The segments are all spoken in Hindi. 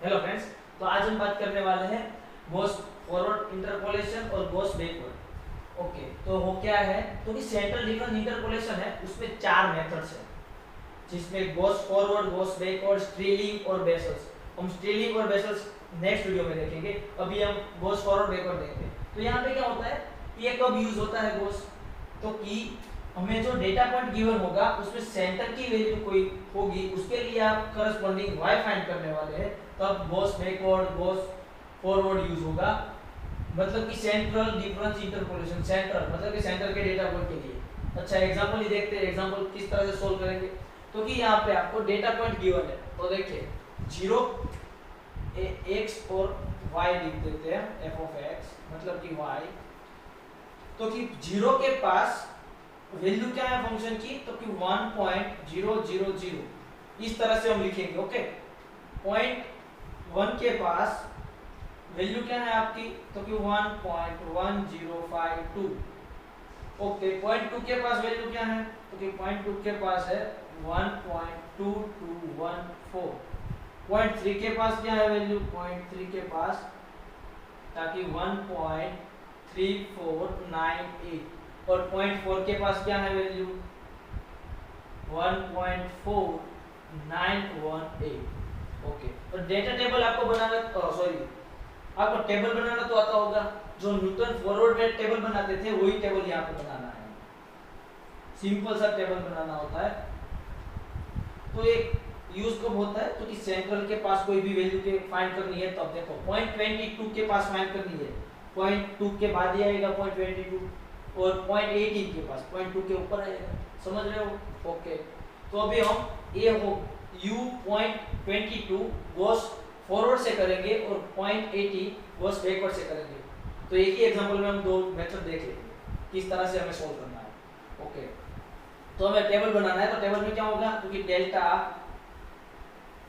हेलो फ्रेंड्स, तो आज हम बात करने वाले हैं गॉस फॉरवर्ड इंटरपोलेशन और गॉस बैकवर्ड। ओके, तो वो क्या है, तो कि सेंट्रल डिफरेंस इंटरपोलेशन है, उसमें चार मेथड्स है, जिसमें Gauss forward, Gauss backward, Stirling और बेसल्स। हम स्ट्रीलिंग और बेसल्स नेक्स्ट वीडियो में देखेंगे, अभी हम गॉस फॉरवर्ड बैकवर्ड देखते हैं। तो यहाँ पे क्या होता है, ये कब यूज होता है गॉस, तो कि हमें जो डेटा पॉइंट गिवन होगा उसमें सेंटर की वैल्यू कोई होगी, उसके लिए आप करस्पॉन्डिंग y फाइंड करने वाले हैं, तब Gauss backward, Gauss forward use होगा। मतलब कि सेंट्रल डिफरेंस इंटरपोलेशन, सेंट्रल मतलब कि सेंटर के डेटा पॉइंट के लिए। अच्छा, एग्जांपल ही देखते हैं, एग्जांपल किस तरह से सोल्व करेंगे। तो कि यहाँ पे आपको डेटा पॉइंट गिवन है, तो देखिए 0 x और y लिख देते हैं, f ऑफ x मतलब कि y। तो कि 0 के पास वैल्यू क्या है फंक्शन की, तो कि 1.000 इस तरह से हम लिखेंगे। ओके, पॉइंट 1 के पास वैल्यू क्या है आपकी, तो कि 1.1052। ओके, पॉइंट 2 के पास वैल्यू क्या है, तो कि पॉइंट 2 के पास है 1.2214। पॉइंट 3 के पास क्या है वैल्यू, पॉइंट 3 के पास ताकि 1.3498। और पॉइंट 4 के पास क्या है वैल्यू, 1.4918। ओके, तो डेटा टेबल आपको बनाना, सॉरी आपको टेबल बनाना तो आता होगा, जो न्यूटन फॉरवर्ड रेट टेबल बनाते थे वही टेबल यहाँ पे बनाना है। सिंपल सा टेबल बनाना होता है। तो एक यूज कब होता है, तो कि सेंट्रल के पास कोई भी वैल्यू के फाइंड करनी है, तब देखो पॉइंट 22 के पास फाइंड करनी है, पॉइंट 2 के बाद ही आएगा पॉइंट 22, और पॉइंट 18 के पास पॉइंट 2 के ऊपर आएगा। समझ रहे हो? ओके, तो अभी हम ए हो यू पॉइंट 22 गॉस फॉरवर्ड से करेंगे और पॉइंट 80 गॉस बैकवर्ड से करेंगे। तो एक ही एग्जांपल में हम दो मेथड देख लेंगे किस तरह से हमें सोल्व करना है। ओके, तो हमें टेबल बनाना है, तो टेबल में क्या होगा, तो कि डेल्टा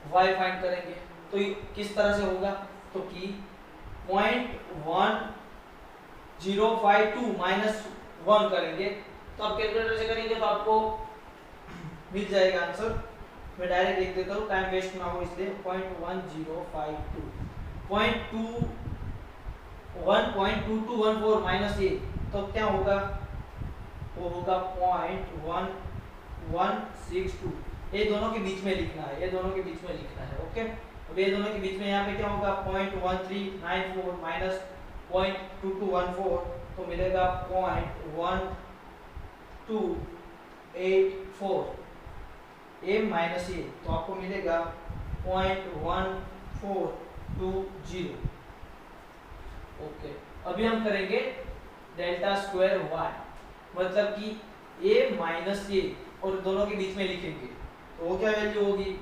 y फाइंड करेंगे। तो किस तरह से होगा, तो कि 0.1052 माइनस 1 करेंगे, तो आप कैलकुलेटर से करेंगे तो आपको मिल जाएगा आंसर। मैं डायरेक्ट लिख देता हूँ, टाइम वेस्ट ना हो इसलिए। 0.1052 1.2214 माइनस ये, तो क्या होगा, वो होगा 0.1162। ये दोनों के बीच में लिखना है, ये दोनों के बीच में लिखना है। ओके, अब ये दोनों के बीच में यहाँ पे क्या होगा, 0.1394 माइनस 0.2214, तो मिलेगा 0.1284। ए माइनस ए, तो आपको मिलेगा 0.1420। ओके, अभी हम करेंगे डेल्टा स्क्वायर वाई, मतलब कि ए माइनस ए, और दोनों के बीच में लिखेंगे तो वो क्या वैल्यू होगी,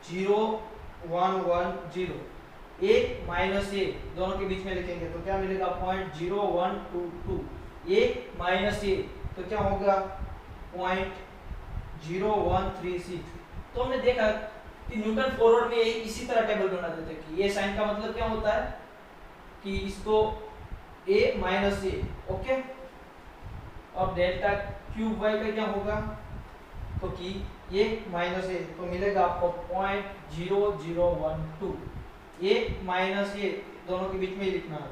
0.0110। ए माइनस ए दोनों के बीच में लिखेंगे तो क्या मिलेगा, 0.0122। ए माइनस ए तो क्या होगा, 0.0136। तो हमने देखा कि न्यूटन फॉरवर्ड में इसी तरह टेबल बना देते कि ये साइन का मतलब क्या होता है कि इसको a माइनस ए। ओके, अब डेल्टा क्यूब y का क्या होगा, तो कि ये माइनस ए, तो मिलेगा आपको 0.0012। a माइनस ए दोनों के बीच में लिखना है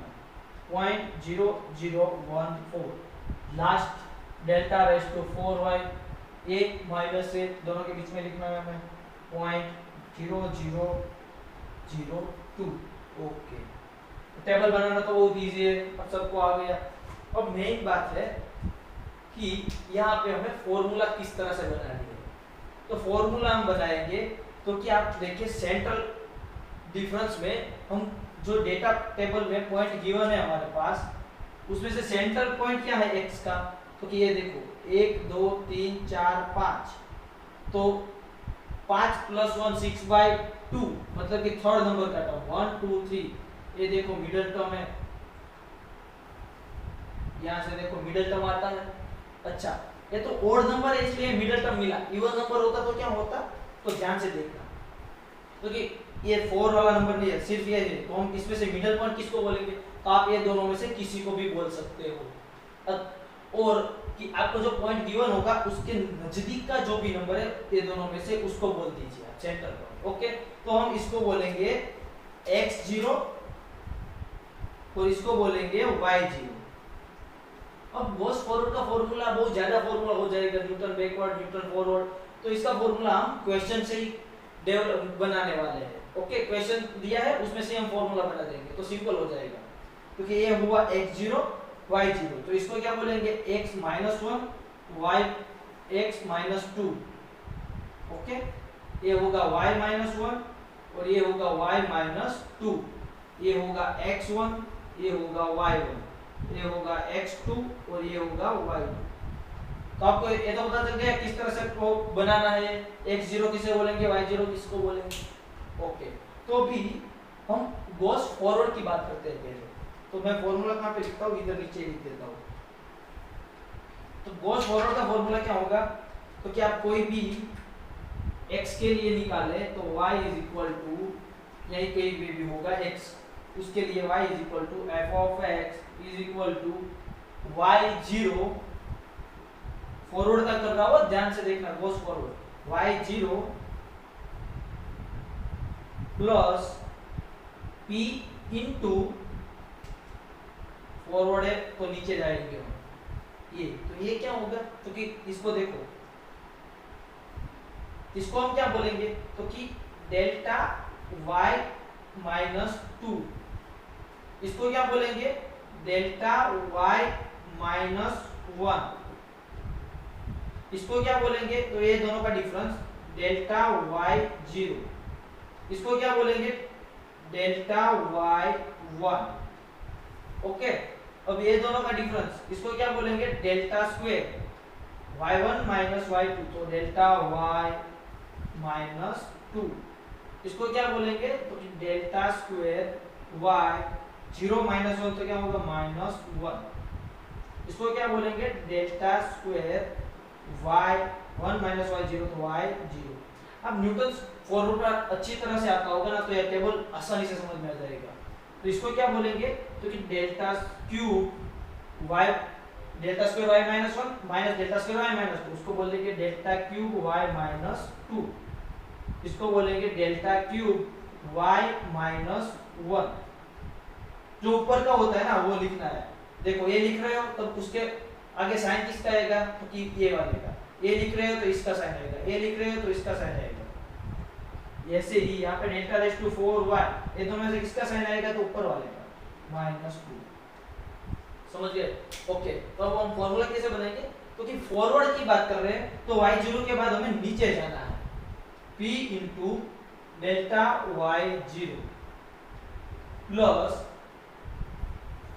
0.0014। Last delta raise to 4y, a minus A दोनों के बीच में लिखना है हमें 0.0002। ओके, टेबल बनाना तो बहुत इजी है, अब सबको आ गया। अब मेन बात है कि यहाँ पे हमें फॉर्मूला किस तरह से बनानी है। तो फॉर्मूला हम बनाएंगे, तो कि आप देखिए सेंट्रल डिफरेंस में हम जो डेटा टेबल में पॉइंट गिवन है हमारे पास, उसमें से सेंट्रल पॉइंट क्या है x का, तो कि ये देखो 1 2 3 4 5, तो 5 + 1 6/2, मतलब कि थर्ड नंबर का टर्म 1 2 3। ये देखो मिडिल टर्म है, यहाँ से देखो मिडिल टर्म आता है। अच्छा, ये तो ओड नंबर है इसलिए मिडिल टर्म मिला, इवन नंबर होता तो क्या होता, तो ध्यान से देखना, क्योंकि ये 4 वाला नंबर नहीं है, सिर्फ ये है, तो हम इसमें से मिडिल पॉइंट किसको बोलेंगे, तो आप ये दोनों में से किसी को भी बोल सकते हो। और कि आपको जो पॉइंट गिवन होगा उसके नजदीक का जो भी नंबर है ये दोनों में से उसको बोल दीजिए सेंटर पॉइंट। ओके, तो हम इसको बोलेंगे x0 और इसको बोलेंगे y0। अब गॉस फॉरवर्ड का फॉर्मूला बहुत ज्यादा फॉर्मूला हो जाएगा, न्यूटन बैकवर्ड, न्यूटन फॉरवर्ड, तो इसका फॉर्मूला हम क्वेश्चन से ही डेवलप बनाने वाले हैं। ओके, क्वेश्चन दिया है उसमें से हम फॉर्मूला बना देंगे तो सिंपल हो जाएगा। क्योंकि ये हुआ x0 y0, तो इसको क्या बोलेंगे x - 1 y x - 2। ओके, ये होगा y - 1 और ये होगा y - 2, ये होगा x1, ये होगा y1, ये होगा x2 और ये होगा y2। तो आपको ये तो पता चल गया किस तरह से को बनाना है, x0 किसे बोलेंगे, y0 किसको बोलेंगे। ओके, तो अभी हम गॉस फॉरवर्ड की बात करते हैं पहले। तो मैं फॉर्मूला कहां पे लिखता हूं, इधर नीचे लिख देता हूं। तो गॉस फॉरवर्ड का फॉर्मूला क्या होगा, तो कि आप कोई भी x के लिए निकाले तो y यही कहीं भी होगा x, उसके लिए y f y0, फॉरवर्ड का कर रहा हो, ध्यान से देखना, Gauss forward y0 plus p into forward है तो नीचे जाएंगे हम, ये तो ये क्या होगा, तो कि इसको देखो, इसको हम क्या बोलेंगे, तो कि डेल्टा y - 2, इसको क्या बोलेंगे डेल्टा y - 1, इसको क्या बोलेंगे, तो ये दोनों का डिफरेंस डेल्टा y0, इसको क्या बोलेंगे डेल्टा y1। ओके, अब ये दोनों का डिफरेंस इसको क्या बोलेंगे डेल्टा स्क्वायर y1 - y2, तो डेल्टा y - 2, इसको क्या बोलेंगे, तो डेल्टा स्क्वायर y0 - 1, तो क्या होगा -1, इसको क्या बोलेंगे डेल्टा स्क्वायर y1 - y0, तो y0। अब न्यूटन फॉर्मूला अच्छी तरह से आता होगा ना, तो यह टेबल आसानी से समझ में आ जाएगा। तो इसको क्या बोलेंगे, तो कि delta cube y delta square y - 1 minus delta square y - 2, उसको बोलेंगे डेल्टा क्यूब y - 2, इसको बोलेंगे डेल्टा क्यूब y - 1। जो ऊपर का होता है ना वो लिखना है। देखो ये लिख रहे हो तब उसके आगे साइन किसका आएगा, तो कि ये वाले का, ये लिख रहे हो तो इसका साइन आएगा, ये लिख रहे हो तो इसका साइन आएगा। ऐसे ही यहाँ पे डेल्टा रेज़ टू 4y, ये दोनों में से किसका साइन आएगा, तो ऊपर वाले का -2। समझ गए। ओके, तो अब हम फॉर्मूला कैसे बनाएंगे, तो कि फॉरवर्ड की बात कर रहे हैं तो y0 के बाद हमें नीचे जाना है, p into delta y0 plus,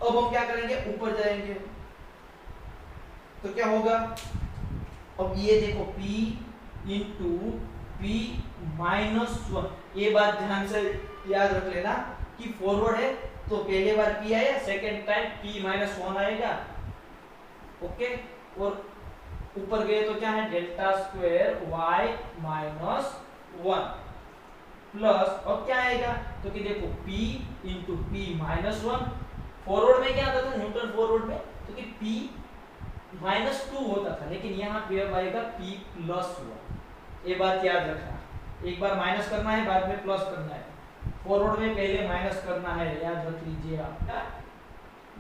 अब हम क्या करेंगे ऊपर जाएंगे तो क्या होगा, अब ये देखो p इंटू p -1, ये बात ध्यान से याद रख लेना कि फॉरवर्ड है तो पहले बार p आया, सेकेंड टाइम p -1 आएगा। ओके, और ऊपर गए तो क्या है डेल्टा स्क्वायर y -1 प्लस, अब क्या आएगा, तो कि देखो p इंटू p -1, फॉरवर्ड में क्या आता था न्यूटन फॉरवर्ड में, तो कि p -2 होता था, लेकिन यहाँ पे अब आएगा p +1। ये बात याद रखना, एक बार माइनस करना है बाद में प्लस करना है, फॉरवर्ड में पहले माइनस करना है, याद रख लीजिए आप।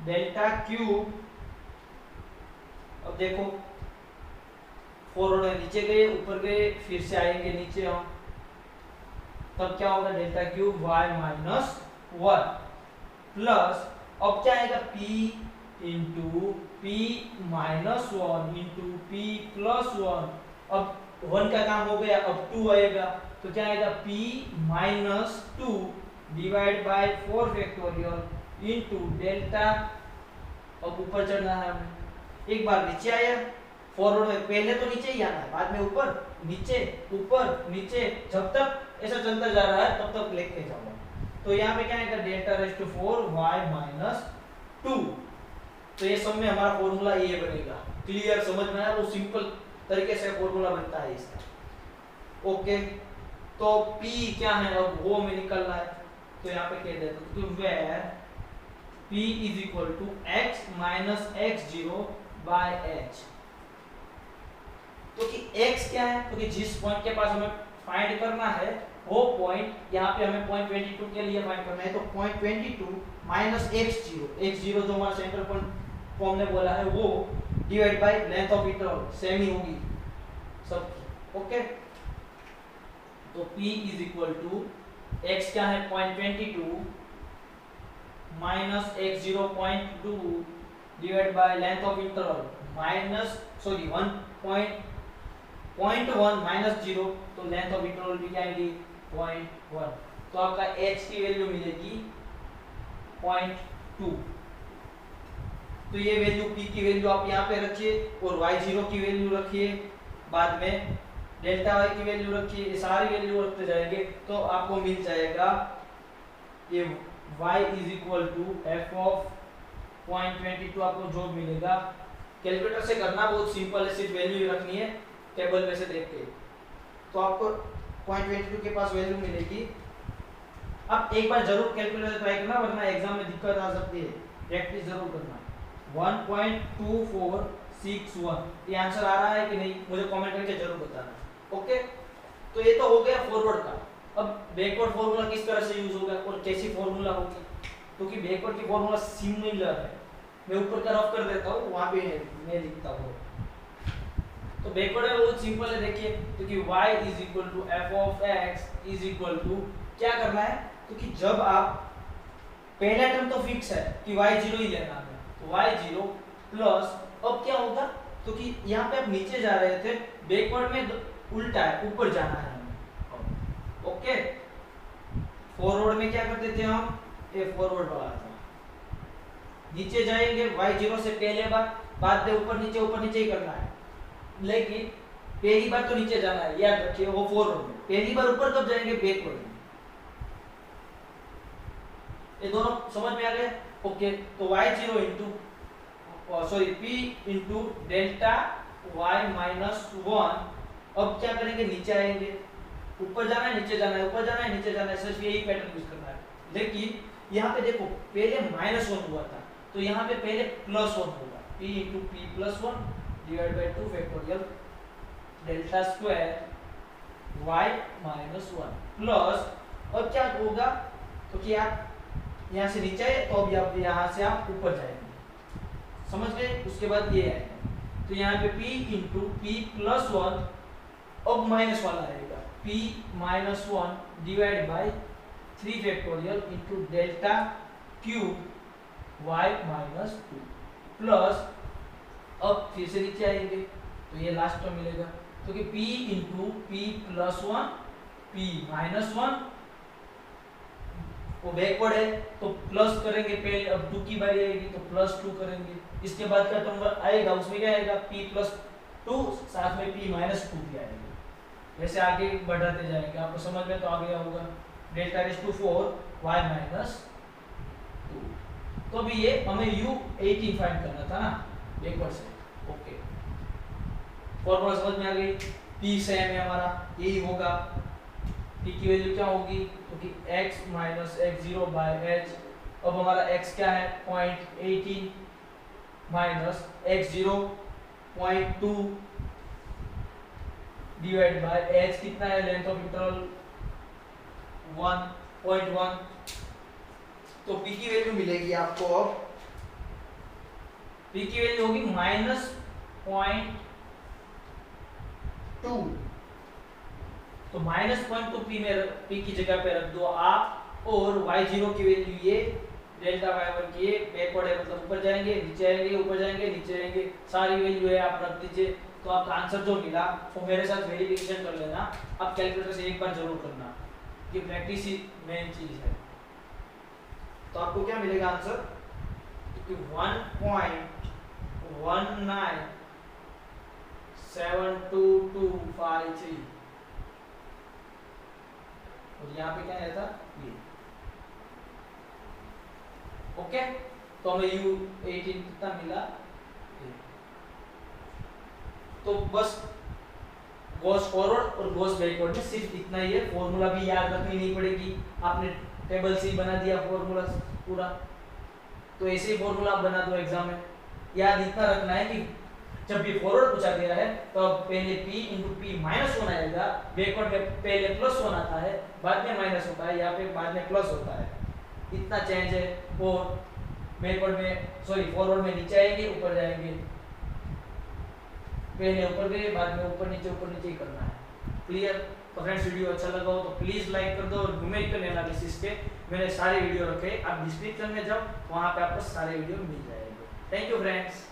डेल्टा क्यूब, अब देखो फॉरवर्ड में नीचे गए, ऊपर गए, फिर से आएंगे नीचे हम, तब क्या होगा डेल्टा क्यूब y - 1 प्लस, अब क्या आएगा p into p -1 into p +1, अब 1 का काम हो गया, अब 2 आएगा, तो क्या आएगा p -2 divide by 4 factorial into delta, अब ऊपर चढ़ना है हमें, एक बार नीचे आया, फॉरवर्ड में पहले तो नीचे ही आना है, बाद में ऊपर नीचे, जब तक ऐसा चलता जा रहा है तब तक लिखते जाओ। तो यहाँ पे क्या आएगा डेल्टा रेज़ टू 4y - 2, तो ये सब में हमारा फॉर्मूला ये बनेगा। क्लियर, समझ में आया, वो सिंपल तरीके से फॉर्मूला बनता है इसका। ओके, तो p क्या है, अब वो में निकलना है, तो यहाँ पे कह देता हूँ कि where p = x - x0 by h, तो कि x क्या है, तो कि जिस पॉइंट के पास हमें फाइंड करना है वो पॉइंट यहाँ पे हमें पॉइंट 22 के लिए फाइंड करना है, तो पॉइंट 22 माइनस x0 जो हमारा सेंटर पॉइंट फॉर्म ने बोला है वो divide by length of interval same ही होगी सबकी। ओके, तो p is equal to x क्या है point 22 minus x0 0.2 divide by length of interval minus sorry 1.1 minus 0, तो लेंथ ऑफ इंटरवल भी क्या आएगी 0.1, तो आपका h की वैल्यू मिलेगी 0.2। तो ये वैल्यू p की वैल्यू आप यहाँ पे रखिए और y0 की वैल्यू रखिए, बाद में डेल्टा y की वैल्यू रखिए, ये सारी वैल्यू रखते जाएंगे तो आपको मिल जाएगा ये y is equal to f of 0.22 आपको जो मिलेगा। कैलकुलेटर से करना बहुत सिंपल है, सिर्फ वैल्यू रखनी है टेबल में से देख के, तो आपको 0.22 के पास वैल्यू मिलेगी। अब एक बार जरूर कैलकुलेटर ट्राई करना वरना एग्जाम में दिक्कत आ सकती है, प्रैक्टिस जरूर करना। 1.2461 ये आंसर आ रहा है कि नहीं मुझे कमेंट करके जरूर बताना। ओके, तो ये तो हो गया फॉरवर्ड का। अब बैकवर्ड फॉर्मूला किस तरह से यूज होगा और कैसी फॉर्मूला होगी, क्योंकि बैकवर्ड की फॉर्मूला सिमिलर है, मैं ऊपर का रफ कर देता हूँ, वहां पे मैं लिखता हूँ। तो बैकवर्ड में बहुत सिंपल है, देखिए, क्योंकि y is equal to f of x is equal to क्या करना है, क्योंकि जब आप पहला टर्म तो फिक्स है कि y0 ही लेना है, तो y0 प्लस अब क्या होगा, क्योंकि यहाँ पे आप नीचे जा रहे थे, बैकवर्ड में उल्टा है, ऊपर जाना है हमें। ओके, फॉरवर्ड में क्या करते थे हम, ये फॉरवर्ड वाला था, नीचे जाएंगे y0 से पहले बार, बाद में ऊपर नीचे ही करना है, लेकिन पहली बार तो नीचे जाना है, याद रखिए वो फॉरवर्ड में, पहली बार ऊपर कब जाएंगे बैकवर्ड में। ये दोनों समझ में आ गए। ओके, तो y0 into sorry p into delta y minus 1, अब क्या करेंगे, नीचे आएंगे, ऊपर जाना है नीचे जाना है, ऊपर जाना है नीचे जाना है, सिर्फ यही पैटर्न यूज करना है। लेकिन यहाँ पे देखो पहले -1 हुआ था, तो यहाँ पे पहले +1 होगा, p into p plus 1 divide by 2 factorial delta square y minus 1 plus, अब क्या होगा, क्योंकि आप यहाँ से नीचे आए तो अब आप यहाँ से आप ऊपर जाएंगे, समझ गए। उसके बाद ये आएगा, तो यहाँ पे p इंटू p प्लस 1, अब माइनस वाला आएगा, p minus 1 divide by 3 factorial into delta cube y minus 2 plus, अब फिर से नीचे आएंगे तो ये लास्ट टर्म मिलेगा, क्योंकि p into p plus 1 p minus 1 वो बैकवर्ड है तो प्लस करेंगे, पहले अब 2 की बारी आएगी तो प्लस 2 करेंगे, इसके बाद का टर्म आएगा उसमें क्या आएगा p प्लस 2 साथ में p माइनस 2 भी आएगा, वैसे आगे बढ़ाते जाएंगे, आपको समझ में तो आ गया होगा। Delta raise to 4 y minus 2, तो अभी ये हमें u18 फाइंड करना था ना बैकवर्ड से। ओके, फॉर्मूला समझ में आ गई, p सेम है हमारा, यही होगा, p की वैल्यू क्या होगी, क्योंकि x minus x0 bye h, अब हमारा x क्या है 0.18 minus x0 0.2 divide bye h कितना है, लेंथ ऑफ इंटरवल 1.1, तो p की वैल्यू मिलेगी आपको, अब p की वैल्यू होगी -0.2, तो -0.2 p की जगह पे रख दो आप, और y0 की वैल्यू ये डेल्टा y1 की ये बैकवर्ड है, मतलब ऊपर जाएंगे नीचे आएंगे, ऊपर जाएंगे नीचे आएंगे, सारी वैल्यू है आप रख दीजिए, तो आपका आंसर जो मिला वो मेरे साथ वेरिफिकेशन कर लेना, आप कैलकुलेटर से एक बार जरूर करना, ये प्रैक्टिस ही मेन चीज है। तो आपको क्या मिलेगा आंसर, 1.197223, और यहाँ पे क्या आया था ये। ओके, तो हमें u18 कितना मिला, तो बस गोस फॉरवर्ड और गोस बैकवर्ड में सिर्फ इतना ही है, फॉर्मूला भी याद रखनी नहीं पड़ेगी, आपने टेबल से ही बना दिया फॉर्मूला पूरा, तो ऐसे ही फॉर्मूला आप बना दो एग्जाम में। याद इतना रखना है कि जब भी फॉरवर्ड पूछा गया है तो अब पहले p into P minus one आएगा, बैकवर्ड में पहले प्लस वन आता है, बाद में माइनस होता है, यहाँ पे बाद में प्लस होता है, इतना चेंज है। और बैकवर्ड में फॉरवर्ड में नीचे आएंगे ऊपर जाएंगे, पहले ऊपर गए बाद में ऊपर नीचे ही करना है। क्लियर? तो फ्रेंड्स वीडियो अच्छा लगा हो तो प्लीज लाइक कर दो, और न्यूमेरिकल एनालिसिस के मैंने सारे वीडियो रखे, आप डिस्क्रिप्शन में जाओ, वहां पे आपको सारे वीडियो मिल जाएंगे। Thank you friends.